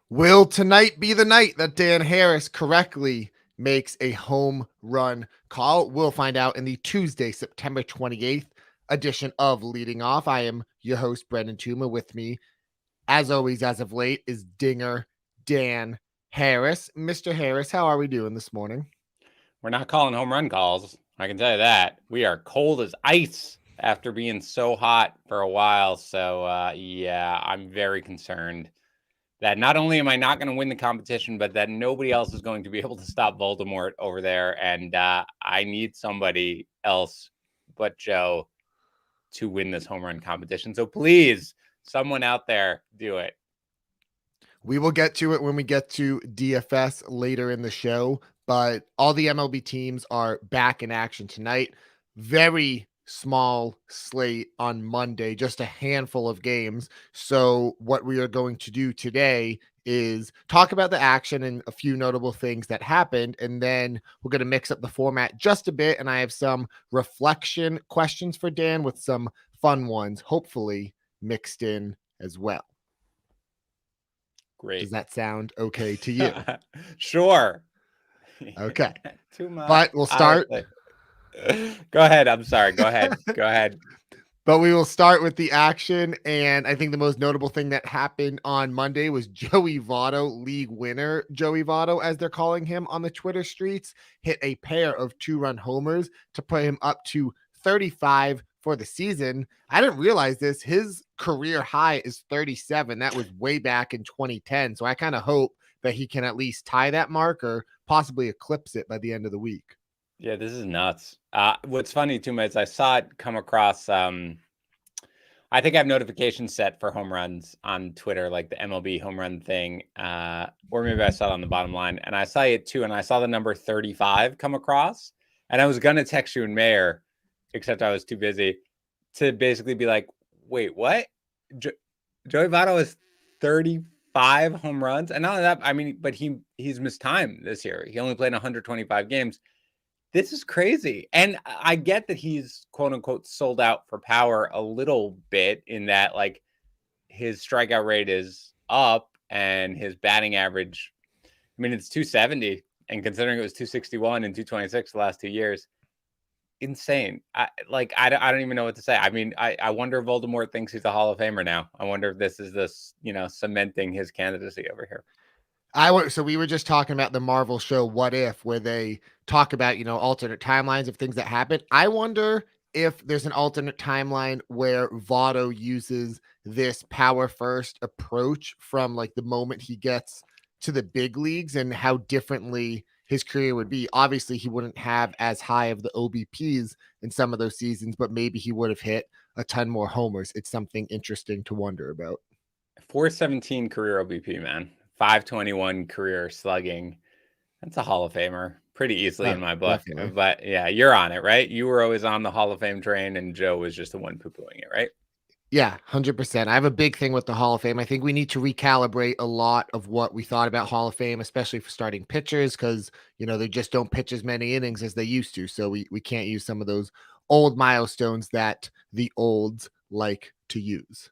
Will tonight be the night that Dan Harris correctly makes a home run call? We'll find out in the Tuesday, September 28th edition of Leading Off. I am your host, Brendan Tuma. With me, as always, as of late, is Dinger Dan Harris. Mr. Harris, how are we doing this morning? We're not calling home run calls. I can tell you that. We are cold as ice after being so hot for a while. So, yeah, I'm very concerned that not only am I not going to win the competition, but that nobody else is going to be able to stop Voldemort over there. And I need somebody else but Joe to win this home run competition. So please, someone out there, do it. We will get to it when we get to DFS later in the show, but all the MLB teams are back in action tonight. Very small slate on Monday, just a handful of games. So, what we are going to do today is talk about the action and a few notable things that happened. And then we're going to mix up the format just a bit. And I have some reflection questions for Dan with some fun ones, hopefully mixed in as well. Great. Does that sound okay to you? Sure. Okay. Too much. But we'll start. Go ahead. I'm sorry. Go ahead. Go ahead. But we will start with the action. And I think the most notable thing that happened on Monday was Joey Votto, league winner Joey Votto, as they're calling him on the Twitter streets, hit a pair of 2-run homers to put him up to 35 for the season. I didn't realize this. His career high is 37. That was way back in 2010. So I kind of hope that he can at least tie that mark or possibly eclipse it by the end of the week. Yeah, this is nuts. What's funny too is I saw it come across. I think I have notifications set for home runs on Twitter, like the MLB home run thing, or maybe I saw it on the bottom line, and I saw it too, and I saw the number 35 come across, and I was gonna text you and Mayor, except I was too busy to basically be like, wait, what? Joey Votto is 35 home runs, and not only that, I mean, but he's missed time this year. He only played 125 games. This is crazy. And I get that he's quote unquote sold out for power a little bit in that like his strikeout rate is up and his batting average, I mean, it's 270. And considering it was 261 and 226 the last 2 years, insane. I don't even know what to say. I mean, I wonder if Voldemort thinks he's a Hall of Famer now. I wonder if this is cementing his candidacy over here. So we were just talking about the Marvel show What If, where they talk about, alternate timelines of things that happen. I wonder if there's an alternate timeline where Votto uses this power first approach from like the moment he gets to the big leagues and how differently his career would be. Obviously, he wouldn't have as high of the OBPs in some of those seasons, but maybe he would have hit a ton more homers. It's something interesting to wonder about. 417 career OBP, man. 521 career slugging. That's a Hall of Famer pretty easily in my book. Definitely. But yeah, you're on it, right? You were always on the Hall of Fame train, and Joe was just the one poo-pooing it, right? Yeah, 100%. I have a big thing with the Hall of Fame. I think we need to recalibrate a lot of what we thought about Hall of Fame, especially for starting pitchers, because, they just don't pitch as many innings as they used to. So we can't use some of those old milestones that the olds like to use.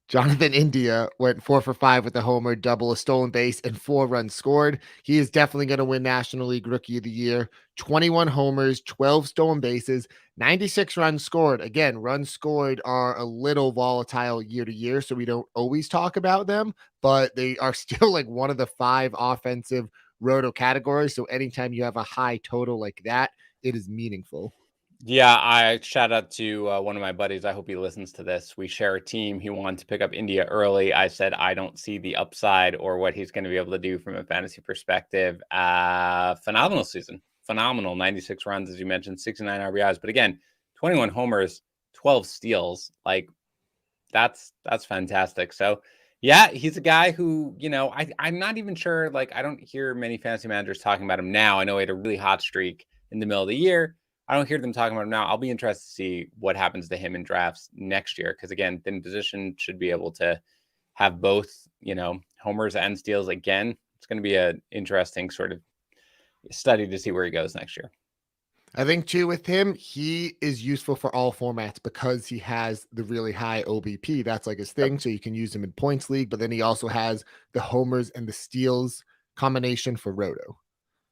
Jonathan India went 4 for 5 with a homer, double, a stolen base, and 4 runs scored. He is definitely going to win National League Rookie of the Year. 21 homers, 12 stolen bases, 96 runs scored. Again, runs scored are a little volatile year to year, so we don't always talk about them, but they are still like one of the 5 offensive roto categories. So anytime you have a high total like that, it is meaningful. Yeah, I shout out to one of my buddies. I hope he listens to this. We share a team. He wanted to pick up India early. I said I don't see the upside or what he's going to be able to do from a fantasy perspective. Phenomenal season. Phenomenal. 96 runs, as you mentioned, 69 RBIs. But again, 21 homers, 12 steals. Like, that's fantastic. So, yeah, he's a guy who, I'm not even sure. Like, I don't hear many fantasy managers talking about him now. I know he had a really hot streak in the middle of the year. I don't hear them talking about him now. I'll be interested to see what happens to him in drafts next year. Because again, thin position should be able to have both, homers and steals again. It's going to be an interesting sort of study to see where he goes next year. I think too with him, he is useful for all formats because he has the really high OBP. That's like his Yep. thing. So you can use him in points league, but then he also has the homers and the steals combination for Roto.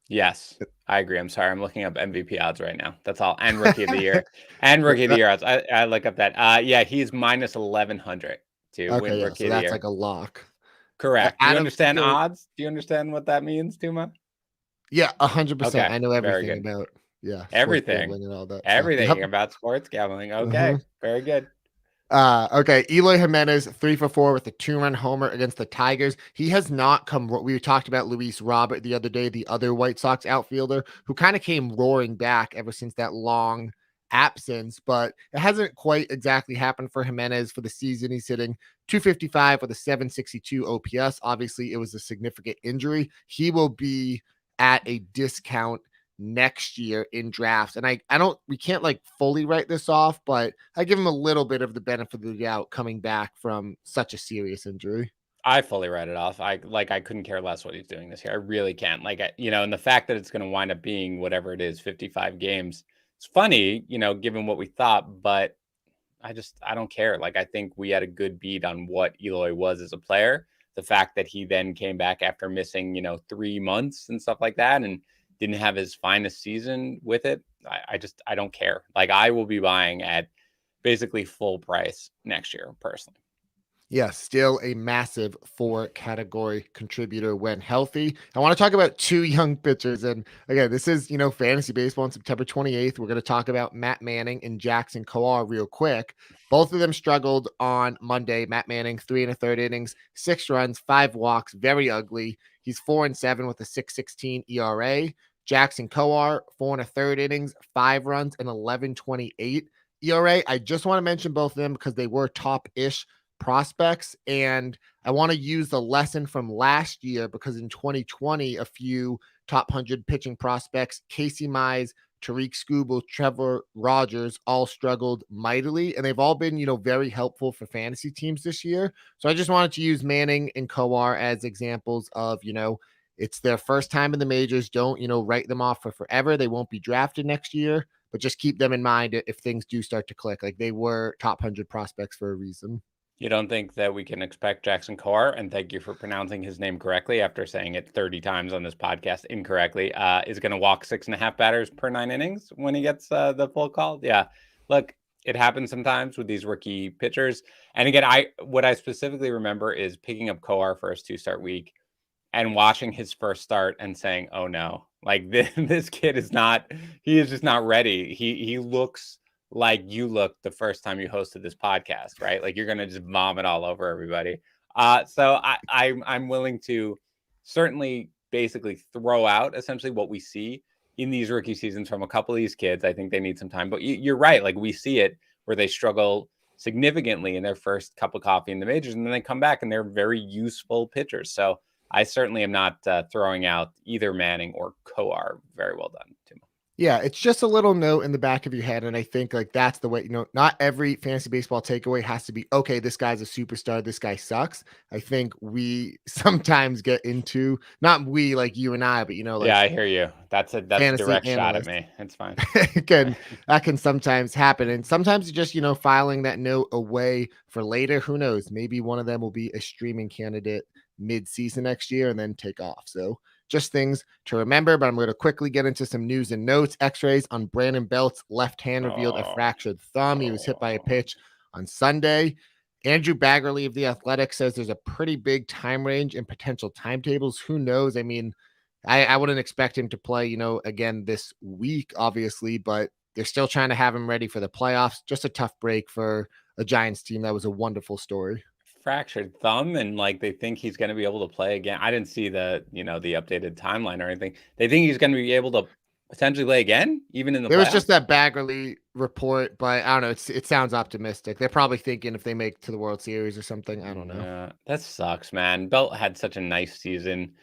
Yes, I agree. I'm sorry. I'm looking up MVP odds right now. That's all. And rookie of the year. And rookie of the year odds. I look up that. Yeah, he's minus 1100 to win Okay, yeah. rookie So of the that's year. like a lock. Correct. Do you Out of understand so odds? Do you understand what that means, Tuma? yeah, 100%. Okay, I know very everything good. about sports Everything. gambling and all that stuff. Yep. Everything about sports gambling. Okay, Mhm. very good. Okay, Eloy Jimenez 3 for 4 with a 2-run homer against the Tigers. He has not come. We talked about Luis Robert the other day, the other White Sox outfielder who kind of came roaring back ever since that long absence, but it hasn't quite exactly happened for Jimenez for the season. He's hitting 255 with a 762 OPS. Obviously, it was a significant injury. He will be at a discount next year in drafts. And we can't like fully write this off, but I give him a little bit of the benefit of the doubt coming back from such a serious injury. I fully write it off. I couldn't care less what he's doing this year. I really can't. And the fact that it's going to wind up being whatever it is, 55 games. It's funny, given what we thought, but I don't care. I think we had a good beat on what Eloy was as a player. The fact that he then came back after missing, 3 months and stuff like that and didn't have his finest season with it. I don't care. I will be buying at basically full price next year, personally. Yeah, still a massive 4 category contributor when healthy. I want to talk about 2 young pitchers. And again, this is, fantasy baseball on September 28th. We're going to talk about Matt Manning and Jackson Kowar real quick. Both of them struggled on Monday. Matt Manning, 3 1/3 innings, 6 runs, 5 walks, very ugly. He's 4-7 with a 6.16 ERA. Jackson Kowar, 4 1/3 innings, 5 runs, and 11.28 ERA. I just want to mention both of them because they were top-ish prospects. And I want to use the lesson from last year because in 2020, a few top 100 pitching prospects, Casey Mize, Tariq Skubal, Trevor Rogers, all struggled mightily. And they've all been, very helpful for fantasy teams this year. So I just wanted to use Manning and Kowar as examples of, it's their first time in the majors. Don't, write them off for forever. They won't be drafted next year, but just keep them in mind if things do start to click. Like they were top 100 prospects for a reason. You don't think that we can expect Jackson Kowar, and thank you for pronouncing his name correctly after saying it 30 times on this podcast incorrectly, is going to walk 6.5 batters per 9 innings when he gets the full call? Yeah. Look, it happens sometimes with these rookie pitchers. And again, what I specifically remember is picking up Kowar for his 2-start week and watching his first start and saying, oh no, this kid is just not ready. He looks like you looked the first time you hosted this podcast, right? Like you're going to just vomit all over everybody. So I'm willing to certainly basically throw out essentially what we see in these rookie seasons from a couple of these kids. I think they need some time, but you're right. Like we see it where they struggle significantly in their first cup of coffee in the majors, and then they come back and they're very useful pitchers. So I certainly am not throwing out either Manning or Kowar. Very well done, Tim. Yeah, it's just a little note in the back of your head. And I think like that's the way, not every fantasy baseball takeaway has to be, okay, this guy's a superstar, this guy sucks. I think we sometimes get into, not we like you and I, but Yeah, like I hear you. That's a fantasy direct shot at analysts. me. It's fine. that can sometimes happen. And sometimes just, filing that note away for later. Who knows? Maybe one of them will be a streaming candidate mid-season next year and then take off. So just things to remember, but I'm going to quickly get into some news and notes. X-rays on Brandon Belt's left hand revealed a fractured thumb. He was hit by a pitch on Sunday. Andrew Baggerly of The Athletic says there's a pretty big time range and potential timetables. Who knows? I mean, I wouldn't expect him to play, again this week, obviously, but they're still trying to have him ready for the playoffs. Just a tough break for a Giants team. That was a wonderful story. Fractured thumb, and they think he's going to be able to play again. I didn't see the updated timeline or anything. They think he's going to be able to potentially play again, even in the There playoffs? was just that Baggerly report, but I don't know. It sounds optimistic. They're probably thinking if they make to the World Series or something. I don't know. Yeah, that sucks, man. Belt had such a nice season.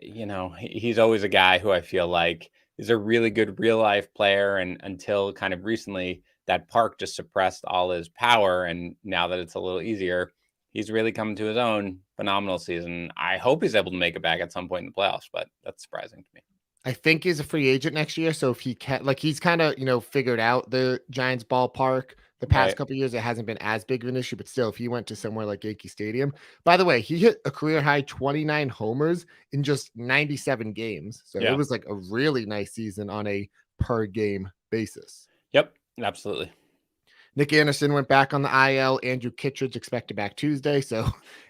He's always a guy who I feel like is a really good real life player. And until kind of recently, that park just suppressed all his power. And now that it's a little easier, he's really come to his own. Phenomenal season. I hope he's able to make it back at some point in the playoffs, but that's surprising to me. I think he's a free agent next year. So if he can, like, he's kind of, figured out the Giants ballpark the past Right. couple of years. It hasn't been as big of an issue, but still, if he went to somewhere like Yankee Stadium, by the way, he hit a career high 29 homers in just 97 games. So it Yeah. was like a really nice season on a per game basis. Yep. Absolutely. Nick Anderson went back on the IL. Andrew Kittredge expected back Tuesday. So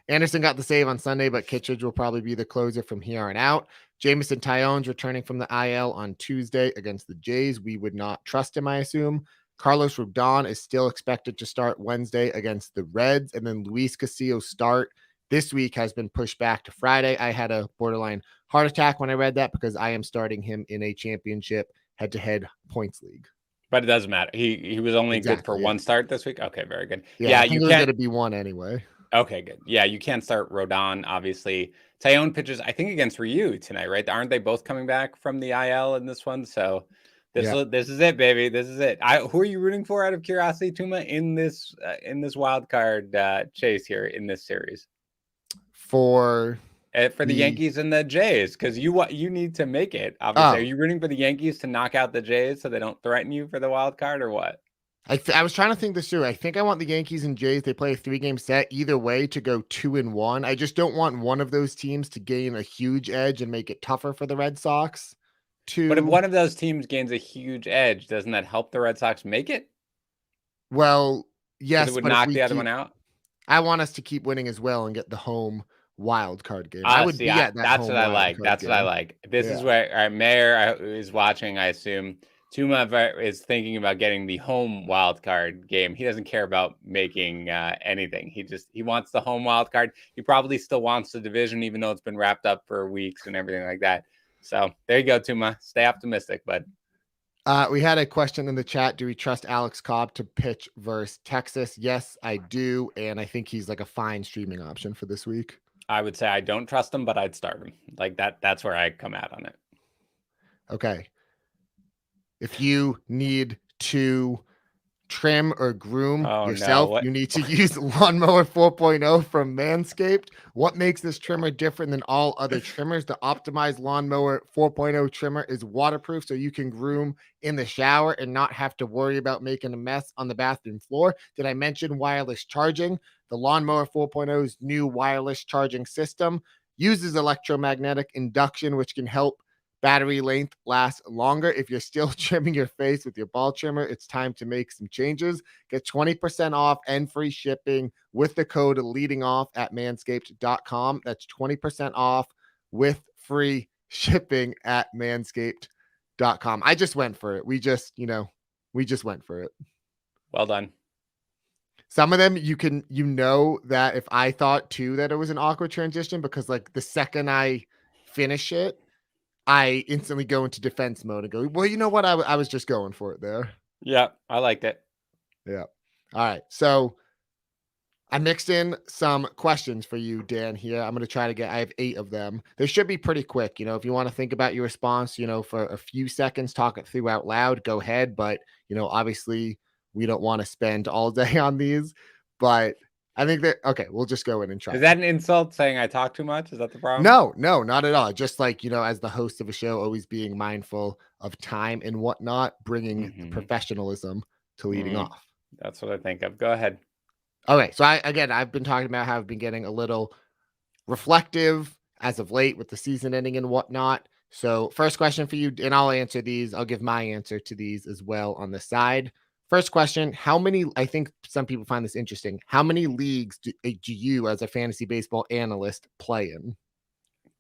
Anderson got the save on Sunday, but Kittredge will probably be the closer from here on out. Jamison Tyon's returning from the IL on Tuesday against the Jays. We would not trust him, I assume. Carlos Rodon is still expected to start Wednesday against the Reds. And then Luis Castillo's start this week has been pushed back to Friday. I had a borderline heart attack when I read that because I am starting him in a championship head-to-head points league. But it doesn't matter. He was only good for one start this week. Okay, very good. Yeah, I think you it was can't. going to be one anyway. Okay, good. Yeah, you can't start Rodon, obviously. Tyone pitches, I think, against Ryu tonight, right? Aren't they both coming back from the IL in this one? So this is it, baby. This is it. Who are you rooting for out of curiosity, Tuma, in this wild card chase here in this series? For the Yankees and the Jays, because you need to make it. Obviously, are you rooting for the Yankees to knock out the Jays so they don't threaten you for the wild card, or what? I was trying to think this through. I think I want the Yankees and Jays. They play a 3-game set either way to go 2-1. I just don't want one of those teams to gain a huge edge and make it tougher for the Red Sox. But if one of those teams gains a huge edge, doesn't that help the Red Sox make it? Well, yes, it would but knock the other one out. I want us to keep winning as well and get the home wild card game. I would be at that. That's what I like. That's what I like. This is where Mayor is watching. I assume Tuma is thinking about getting the home wild card game. He doesn't care about making anything. He wants the home wild card. He probably still wants the division, even though it's been wrapped up for weeks and everything like that. So there you go, Tuma. Stay optimistic, bud. We had a question in the chat. Do we trust Alex Cobb to pitch versus Texas? Yes, I do. And I think he's like a fine streaming option for this week. I would say I don't trust him, but I'd start him. Like that. That's where I come out on it. Okay. If you need to trim or groom yourself, you need to use Lawnmower 4.0 from Manscaped. What makes this trimmer different than all other trimmers? The optimized Lawnmower 4.0 trimmer is waterproof, so you can groom in the shower and not have to worry about making a mess on the bathroom floor. Did I mention wireless charging? The Lawnmower 4.0's new wireless charging system uses electromagnetic induction, which can help battery length lasts longer. If you're still trimming your face with your ball trimmer, it's time to make some changes. Get 20% off and free shipping with the code leading off at manscaped.com. That's 20% off with free shipping at manscaped.com. I just went for it. We just went for it. Well done. Some of them that if I thought too that it was an awkward transition, because like the second I finish it, I instantly go into defense mode and go, well, you know what? I was just going for it there. Yeah, I liked it. Yeah. All right. So I mixed in some questions for you, Dan, here. I'm going to try to I have 8 of them. They should be pretty quick. If you want to think about your response, for a few seconds, talk it through out loud, go ahead. But, obviously we don't want to spend all day on these, but I think that, okay, we'll just go in and try. Is that an insult saying I talk too much? Is that the problem? No, not at all. Just like, as the host of a show, always being mindful of time and whatnot, bringing the professionalism to leading off. That's what I think of. Go ahead. Okay. So I've been talking about how I've been getting a little reflective as of late with the season ending and whatnot. So first question for you, and I'll answer these. I'll give my answer to these as well on the side. First question, I think some people find this interesting. How many leagues do you, as a fantasy baseball analyst, play in?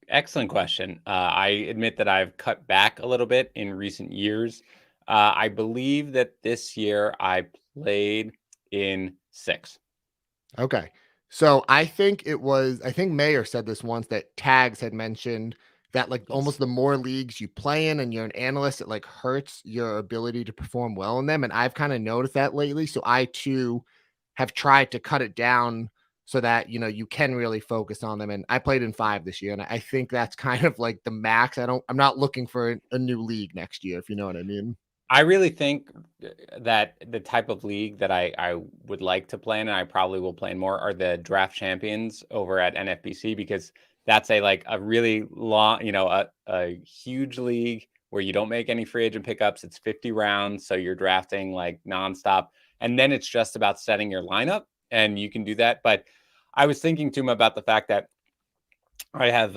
Excellent question. I admit that I've cut back a little bit in recent years. I believe that this year I played in 6. Okay. So I think Mayer said this once, that Tags had mentioned that almost the more leagues you play in and you're an analyst, it hurts your ability to perform well in them. And I've kind of noticed that lately. So I too have tried to cut it down so that, you can really focus on them. And I played in 5 this year. And I think that's kind of like the max. I'm not looking for a new league next year, if you know what I mean. I really think that the type of league that I would like to play in, and I probably will play in more, are the draft champions over at NFBC, because that's a really long, a huge league. where you don't make any free agent pickups. It's 50 rounds, so you're drafting like nonstop. And then it's just about setting your lineup, and you can do that. But I was thinking to him about the fact that I have,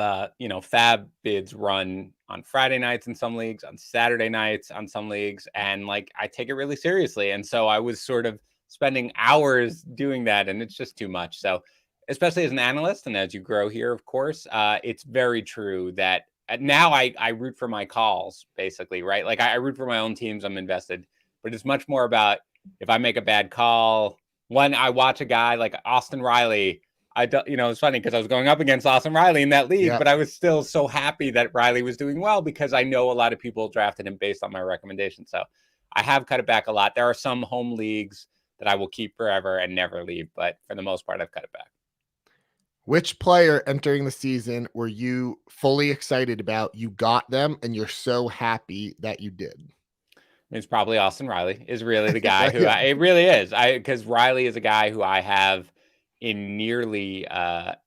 fab bids run on Friday nights in some leagues, on Saturday nights on some leagues, and like I take it really seriously. And so I was sort of spending hours doing that, and it's just too much. So, especially as an analyst and as you grow here, of course, it's very true that now I root for my calls, basically, right? Like I root for my own teams, I'm invested, but it's much more about if I make a bad call. When I watch a guy like Austin Riley, it's funny because I was going up against Austin Riley in that league, but I was still so happy that Riley was doing well because I know a lot of people drafted him based on my recommendation. So I have cut it back a lot. There are some home leagues that I will keep forever and never leave, but for the most part, I've cut it back. Which player entering the season were you fully excited about? You got them, and you're so happy that you did. It's probably Austin Riley is really the guy who it really is. Because Riley is a guy who I have in nearly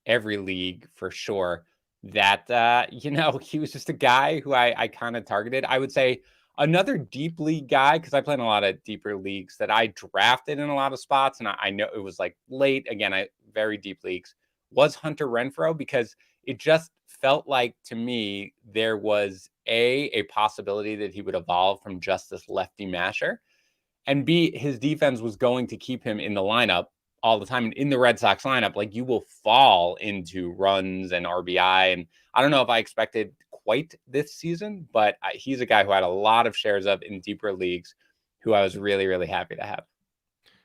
every league for sure. That he was just a guy who I kind of targeted. I would say another deep league guy, because I play in a lot of deeper leagues, that I drafted in a lot of spots, and I know it was like late again. Very deep leagues, was Hunter Renfroe, because it just felt like to me there was a possibility that he would evolve from just this lefty masher, and B, his defense was going to keep him in the lineup all the time. In the Red Sox lineup, like, you will fall into runs and RBI. And I don't know if I expected quite this season, but he's a guy who I had a lot of shares of in deeper leagues, who I was really, really happy to have.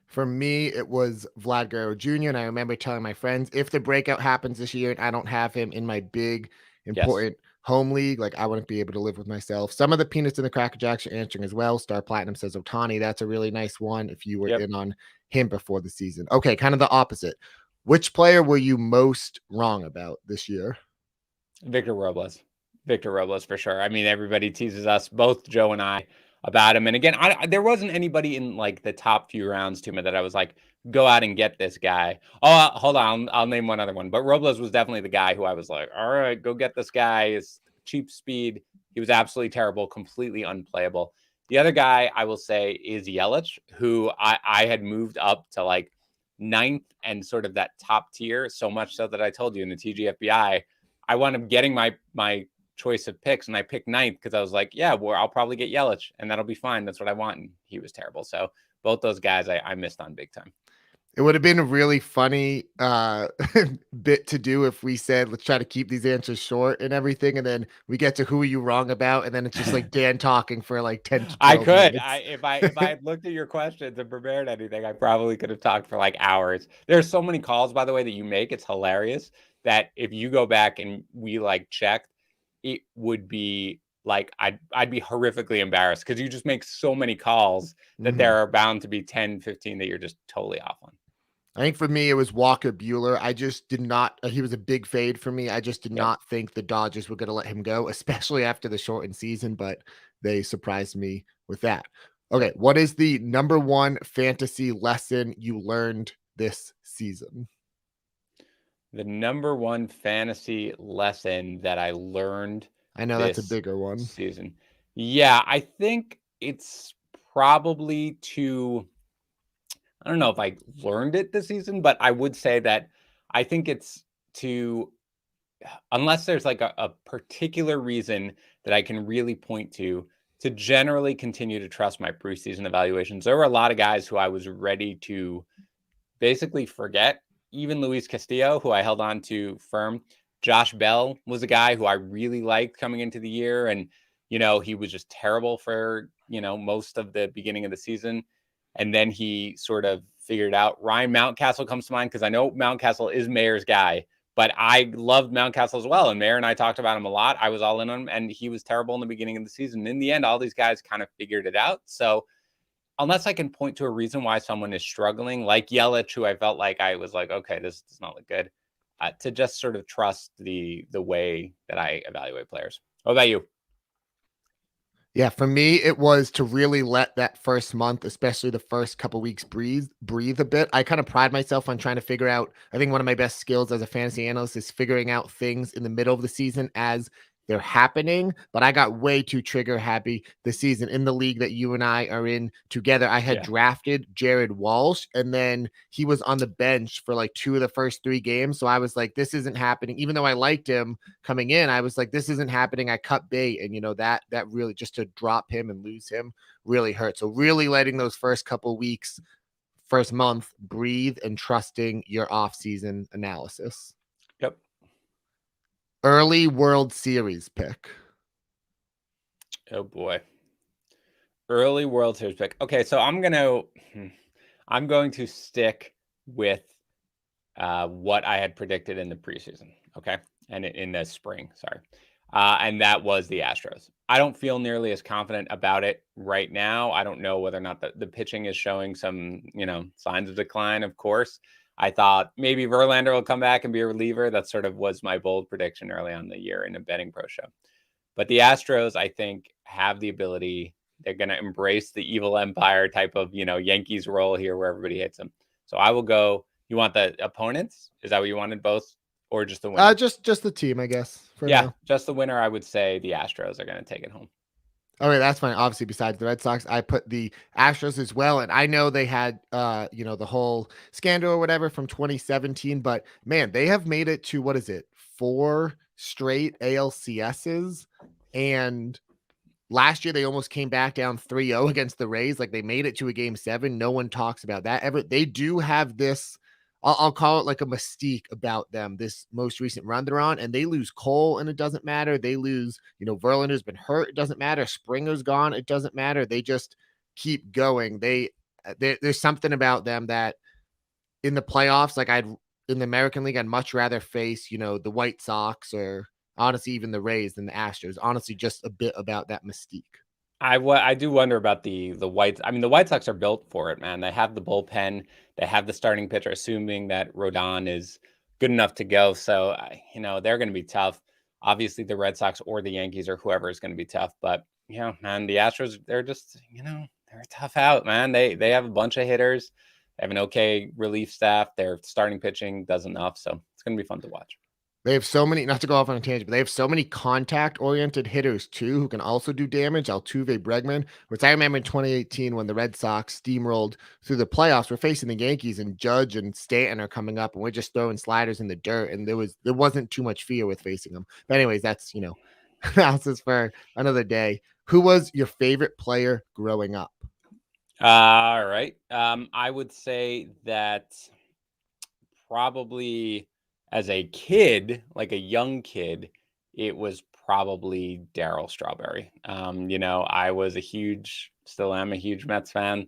For me, it was Vlad Guerrero Jr. And I remember telling my friends, if the breakout happens this year and I don't have him in my big, important home league, like, I wouldn't be able to live with myself. Some of the Peanuts and the Cracker Jacks are answering as well. Star Platinum says Ohtani. That's a really nice one if you were in on him before the season. Okay, kind of the opposite. Which player were you most wrong about this year? Victor Robles. Victor Robles, for sure. I mean, everybody teases us, both Joe and I, about him. And again, there wasn't anybody in like the top few rounds to me that I was like, go out and get this guy. Oh, hold on. I'll name one other one. But Robles was definitely the guy who I was like, all right, go get this guy. It's cheap speed. He was absolutely terrible, completely unplayable. The other guy I will say is Yelich, who I had moved up to like 9th and sort of that top tier, so much so that I told you in the TGFBI, I wound up getting my choice of picks, and I picked 9th because I was like, yeah, well, I'll probably get Yelich, and that'll be fine. That's what I want. And he was terrible. So both those guys I missed on big time. It would have been a really funny bit to do if we said, let's try to keep these answers short and everything. And then we get to who are you wrong about? And then it's just like Dan talking for like 10 to 12 I could. minutes. If I had looked at your questions and prepared anything, I probably could have talked for like hours. There's so many calls, by the way, that you make. It's hilarious that if you go back and we like checked, it would be like I'd be horrifically embarrassed because you just make so many calls that there are bound to be 10, 15 that you're just totally off on. I think for me, it was Walker Buehler. I just did not, he was a big fade for me. I just did not think the Dodgers were going to let him go, especially after the shortened season, but they surprised me with that. Okay. What is the number one fantasy lesson you learned this season? The number one fantasy lesson that I learned, I know that's a bigger one season. Yeah, I think it's probably I don't know if I learned it this season, but I would say that I think it's unless there's like a particular reason that I can really point to generally continue to trust my preseason evaluations. There were a lot of guys who I was ready to basically forget. Even Luis Castillo, who I held on to firm. Josh Bell was a guy who I really liked coming into the year. And, he was just terrible for, most of the beginning of the season. And then he sort of figured out. Ryan Mountcastle comes to mind because I know Mountcastle is Mayer's guy, but I loved Mountcastle as well. And Mayer and I talked about him a lot. I was all in on him, and he was terrible in the beginning of the season. In the end, all these guys kind of figured it out. So unless I can point to a reason why someone is struggling, like Yelich, who I felt like I was like, okay, this does not look good, to just sort of trust the way that I evaluate players. What about you? Yeah, for me, it was to really let that first month, especially the first couple weeks, breathe a bit. I kind of pride myself on trying to figure out, I think one of my best skills as a fantasy analyst is figuring out things in the middle of the season as they're happening, but I got way too trigger happy this season in the league that you and I are in together. I had drafted Jared Walsh, and then he was on the bench for like 2 of the first 3 games. So I was like, this isn't happening. Even though I liked him coming in, I was like, this isn't happening. I cut bait, and that really, just to drop him and lose him really hurt. So really letting those first couple weeks, first month, breathe and trusting your off-season analysis. Yep. Early World Series pick. Oh boy. Early World Series pick. Okay, so I'm going to stick with what I had predicted in the preseason. Okay, and in the spring. Sorry, and that was the Astros. I don't feel nearly as confident about it right now. I don't know whether or not the pitching is showing some, signs of decline. Of course, I thought maybe Verlander will come back and be a reliever. That sort of was my bold prediction early on in the year in a betting pro show. But the Astros, I think, have the ability. They're going to embrace the evil empire type of, Yankees role here where everybody hates them. So I will go. You want the opponents? Is that what you wanted, both, or just the winner? Just the team, I guess. Yeah, just the winner. I would say the Astros are going to take it home. Okay, that's fine. Obviously, besides the Red Sox, I put the Astros as well. And I know they had, the whole scandal or whatever from 2017, but man, they have made it to, 4 straight ALCSs. And last year, they almost came back down 3-0 against the Rays. Like, they made it to a game 7. No one talks about that ever. They do have this, I'll call it like a mystique about them, this most recent run they're on, and they lose Cole and it doesn't matter. They lose, Verlander's been hurt. It doesn't matter. Springer's gone. It doesn't matter. They just keep going. There's something about them that in the playoffs, like in the American League, I'd much rather face, the White Sox or honestly even the Rays than the Astros. Honestly, just a bit about that mystique. I do wonder about the White. I mean, the White Sox are built for it, man. They have the bullpen. They have the starting pitcher, assuming that Rodon is good enough to go. So, they're going to be tough. Obviously, the Red Sox or the Yankees or whoever is going to be tough. But, man, the Astros, they're just, they're tough out, man. They have a bunch of hitters. They have an okay relief staff. Their starting pitching does enough. So it's going to be fun to watch. They have so many, not to go off on a tangent, but they have so many contact-oriented hitters, too, who can also do damage. Altuve, Bregman, which I remember in 2018 when the Red Sox steamrolled through the playoffs. We're facing the Yankees, and Judge and Stanton are coming up, and we're just throwing sliders in the dirt, and there wasn't too much fear with facing them. But anyways, that's, analysis for another day. Who was your favorite player growing up? All right. I would say that probably as a kid, like a young kid, it was probably Darryl Strawberry. I was still am a huge Mets fan.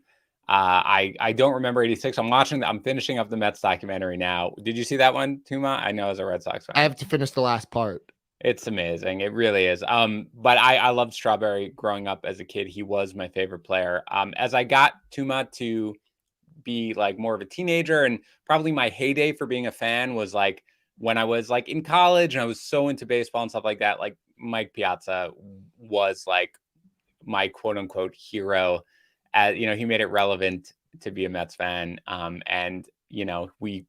I don't remember 86. I'm finishing up the Mets documentary now. Did you see that one, Tuma? I know as a Red Sox fan. I have to finish the last part. It's amazing. It really is. But I loved Strawberry growing up as a kid. He was my favorite player. As I got Tuma to be like more of a teenager, and probably my heyday for being a fan was like when I was like in college and I was so into baseball and stuff like that. Like Mike Piazza was like my quote unquote hero. He made it relevant to be a Mets fan. And me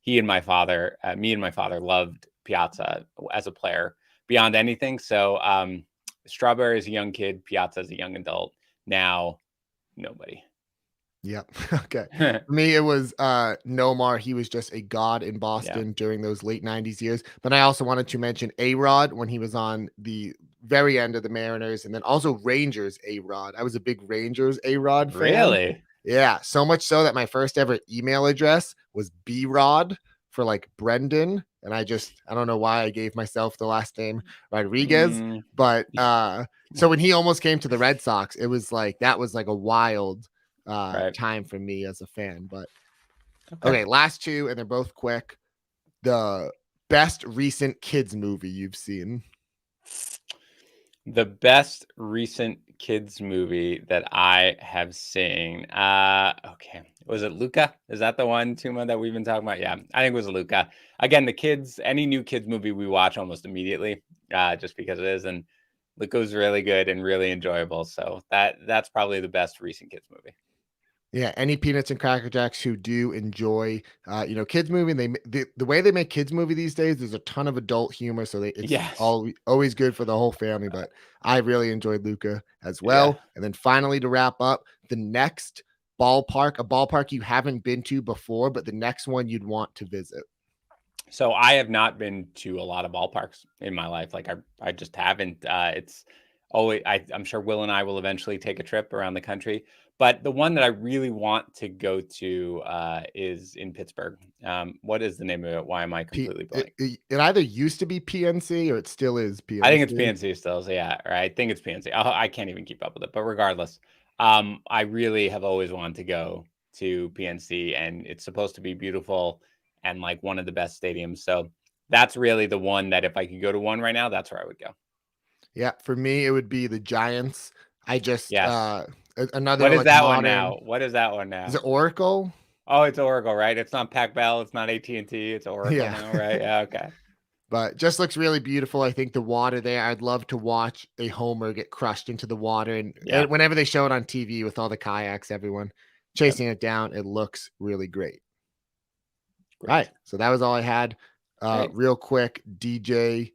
and my father loved Piazza as a player beyond anything. So Strawberry is a young kid, Piazza is a young adult. Now, nobody. Yep. Okay. For me, it was Nomar. He was just a god in Boston during those late 90s years. But I also wanted to mention A-Rod when he was on the very end of the Mariners, and then also Rangers A-Rod. I was a big Rangers A-Rod fan. Really? Yeah. So much so that my first ever email address was B-Rod for like Brendan. And I don't know why I gave myself the last name Rodriguez. But so when he almost came to the Red Sox, it was like, that was like a wild time for me as a fan. But okay, last 2, and they're both quick. The best recent kids movie you've seen? The best recent kids movie that I have seen. Okay. Was it Luca? Is that the one, Tuma, that we've been talking about? Yeah, I think it was Luca. Again, any new kids movie we watch almost immediately, just because it is. And Luca was really good and really enjoyable. So that's probably the best recent kids movie. Yeah, any peanuts and cracker jacks who do enjoy, kids movie. The way they make kids movie these days, there's a ton of adult humor, so it's Yes. always good for the whole family. But I really enjoyed Luca as Yeah. well. And then finally, to wrap up, the next ballpark, a ballpark you haven't been to before, but the next one you'd want to visit. So I have not been to a lot of ballparks in my life. Like I just haven't. It's always I'm sure Will and I will eventually take a trip around the country. But the one that I really want to go to is in Pittsburgh. What is the name of it? Why am I completely blank? It either used to be PNC or it still is I think it's PNC. PNC still. So yeah, or I think it's PNC. I can't even keep up with it. But regardless, I really have always wanted to go to PNC, and it's supposed to be beautiful and like one of the best stadiums. So that's really the one that if I could go to one right now, that's where I would go. Yeah, for me, it would be the Giants. I just Yes. another What is like that one modern. now? What is that one Is now? it Oracle? Oh, it's Oracle, right? It's not Pac Bell. It's not AT&T. It's Oracle Yeah. now, right? Yeah. Okay. But just looks really beautiful. I think the water there, I'd love to watch a homer get crushed into the water. And Yeah. whenever they show it on TV with all the kayaks, everyone Yep. chasing it down, it looks really great. All right. Great. So that was all I had. Great. Real quick, DJ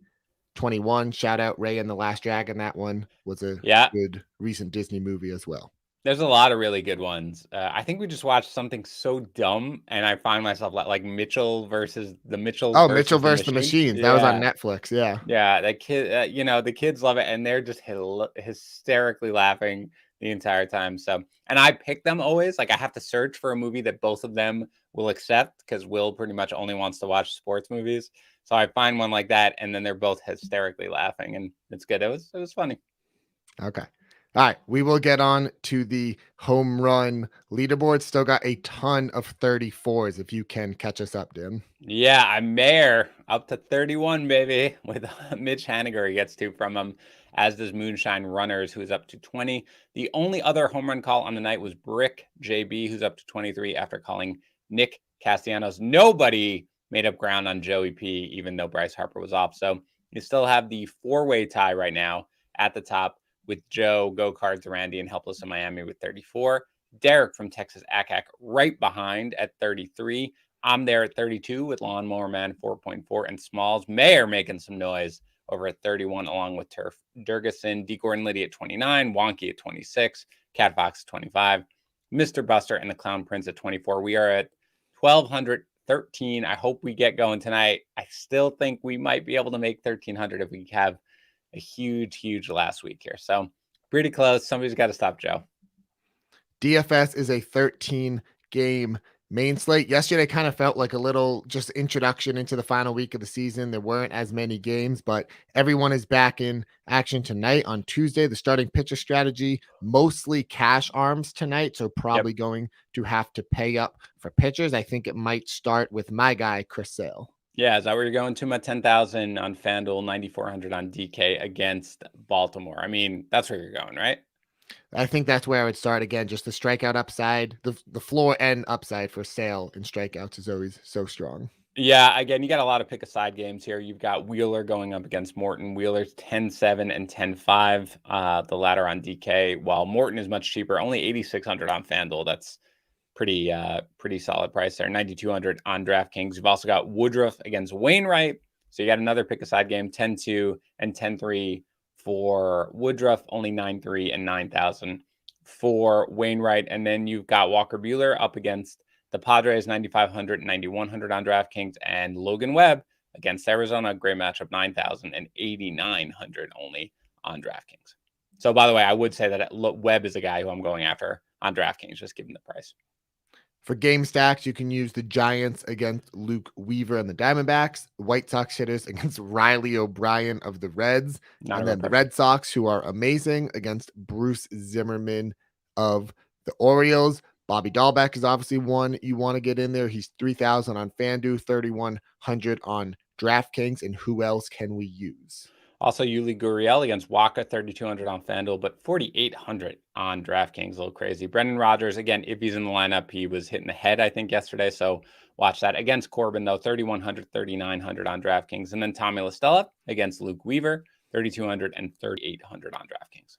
21, shout out Ray and the Last Dragon. That one was a Yeah. good recent Disney movie as well. There's a lot of really good ones. I think we just watched something so dumb, and I find myself like Mitchell versus the Mitchells Oh, Mitchell versus the versus the Machines. Machines. That was on Yeah, Netflix. Yeah. yeah. That kid, the kids love it, and they're just hysterically laughing the entire time. So, and I pick them always. Like I have to search for a movie that both of them will accept because Will pretty much only wants to watch sports movies. So I find one like that, and then they're both hysterically laughing, and it's good. It was funny. Okay. All right. We will get on to the home run leaderboard. Still got a ton of 34s if you can catch us up, Dim. Yeah, I'm Mayor up to 31, baby, with Mitch Haniger. He gets two from him, as does Moonshine Runners, who's up to 20. The only other home run call on the night was Brick JB, who's up to 23 after calling Nick Castellanos. Nobody made up ground on Joey P, even though Bryce Harper was off. So you still have the four-way tie right now at the top with Joe, Go Cards, Randy, and Helpless in Miami with 34. Derek from Texas ACAC right behind at 33. I'm there at 32 with Lawnmower Man 4.4 and Smalls. Mayor making some noise over at 31, along with Turf Durgason, D. Gordon Liddy at 29, Wonky at 26, Cat Fox at 25, Mr. Buster, and the Clown Prince at 24. We are at 1,213. I hope we get going tonight. I still think we might be able to make 1,300 if we have a huge last week here. So pretty close. Somebody's got to stop Joe. DFS is a 13 game main slate. Yesterday kind of felt like a little just introduction into the final week of the season. There weren't as many games, but everyone is back in action tonight. On Tuesday, the starting pitcher strategy, mostly cash arms tonight. So probably going to have to pay up for pitchers. I think it might start with my guy, Chris Sale. Yeah, is that where you're going to? My 10,000 on FanDuel, 9,400 on DK against Baltimore. I mean, that's where you're going, right? I think that's where I would start again. Just the strikeout upside, the floor and upside for Sale and strikeouts is always so strong. Yeah, again, you got a lot of pick a side games here. You've got Wheeler going up against Morton. Wheeler's 10-7 and 10-5, the latter on DK, while Morton is much cheaper, only 8,600 on FanDuel. That's pretty solid price there. 9,200 on DraftKings. You've also got Woodruff against Wainwright. So you got another pick a side game, 10-2 and 10-3 for Woodruff, only 9,300 and 9,000 for Wainwright. And then you've got Walker Buehler up against the Padres, 9,500 and 9,100 on DraftKings, and Logan Webb against Arizona. Great matchup, 9,000 and 8,900 only on DraftKings. So by the way, I would say that Webb is a guy who I'm going after on DraftKings, just given the price. For game stacks, you can use the Giants against Luke Weaver and the Diamondbacks, White Sox hitters against Riley O'Brien of the Reds, and then the Red Sox, who are amazing, against Bruce Zimmerman of the Orioles. Bobby Dahlbeck is obviously one you want to get in there. He's 3,000 on FanDuel, 3,100 on DraftKings, and who else can we use? Also, Yuli Gurriel against Waka, 3,200 on FanDuel, but 4,800 on DraftKings. A little crazy. Brendan Rodgers, again, if he's in the lineup, he was hitting the head, I think, yesterday. So watch that. Against Corbin, though, 3,100, 3,900 on DraftKings. And then Tommy La Stella against Luke Weaver, 3,200 and 3,800 on DraftKings.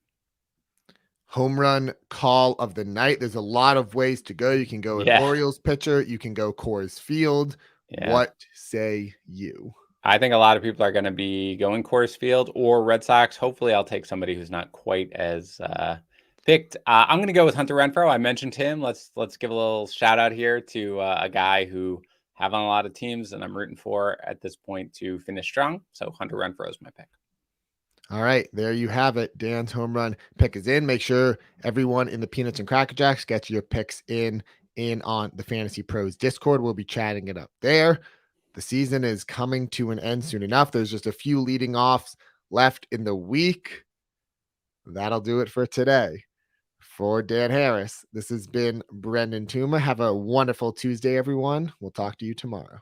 home run call of the night. There's a lot of ways to go. You can go an Yeah. Orioles pitcher. You can go Coors Field. Yeah. What say you? I think a lot of people are going to be going Coors Field or Red Sox. Hopefully, I'll take somebody who's not quite as picked. I'm going to go with Hunter Renfroe. I mentioned him. Let's give a little shout out here to a guy who have on a lot of teams and I'm rooting for at this point to finish strong. So Hunter Renfroe is my pick. All right, there you have it. Dan's home run pick is in. Make sure everyone in the Peanuts and Cracker Jacks gets your picks in on the Fantasy Pros Discord. We'll be chatting it up there. The season is coming to an end soon enough. There's just a few leading offs left in the week. That'll do it for today. For Dan Harris, this has been Brendan Tuma. Have a wonderful Tuesday, everyone. We'll talk to you tomorrow.